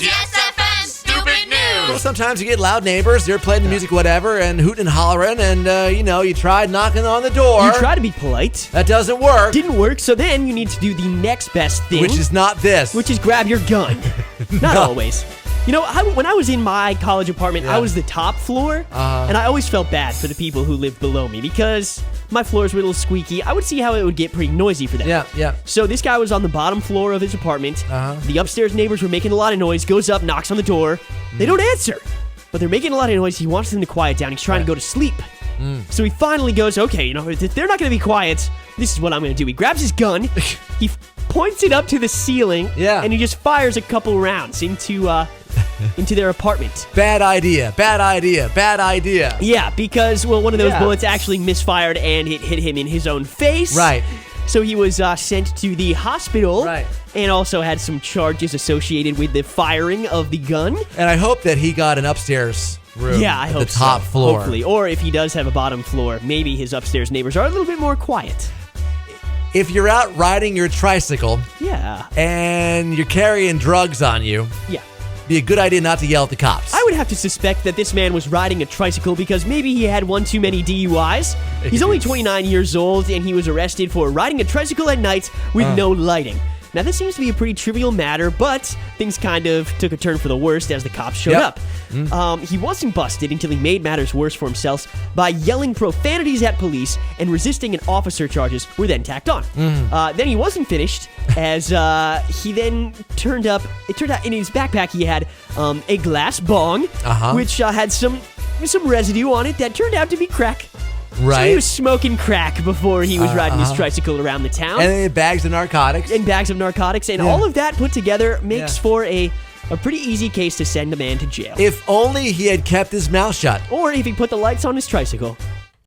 Yes FM Stupid News. Well, sometimes you get loud neighbors. They're playing the music, whatever, and hooting and hollering, and, you tried knocking on the door. You try to be polite. That doesn't work. Didn't work, so then you need to do the next best thing. Which is not this. Which is grab your gun. Not always. You know, when I was in my college apartment, I was the top floor, and I always felt bad for the people who lived below me because my floors were a little squeaky. I would see how it would get pretty noisy for them. Yeah. So this guy was on the bottom floor of his apartment. The upstairs neighbors were making a lot of noise, goes up, knocks on the door. They don't answer, but they're making a lot of noise. He wants them to quiet down. He's trying to go to sleep. So he finally goes, okay, if they're not going to be quiet, this is what I'm going to do. He grabs his gun, he points it up to the ceiling, and he just fires a couple rounds into their apartment. Bad idea. Yeah, because, one of those bullets actually misfired and it hit him in his own face. Right. So he was sent to the hospital. Right. And also had some charges associated with the firing of the gun. And I hope that he got an upstairs room I hope the top floor. Hopefully. Or if he does have a bottom floor, maybe his upstairs neighbors are a little bit more quiet. If you're out riding your tricycle and you're carrying drugs on you, be a good idea not to yell at the cops. I would have to suspect that this man was riding a tricycle because maybe he had one too many DUIs. He's only 29 years old, and he was arrested for riding a tricycle at night with no lighting. Now, this seems to be a pretty trivial matter, but things kind of took a turn for the worst as the cops showed up. He wasn't busted until he made matters worse for himself by yelling profanities at police, and resisting and officer charges were then tacked on. Then he wasn't finished, as he then turned out in his backpack he had a glass bong, which had some residue on it that turned out to be crack. Right. So he was smoking crack before he was riding his tricycle around the town. And then bags of narcotics. And all of that put together makes for a pretty easy case to send a man to jail. If only he had kept his mouth shut. Or if he put the lights on his tricycle.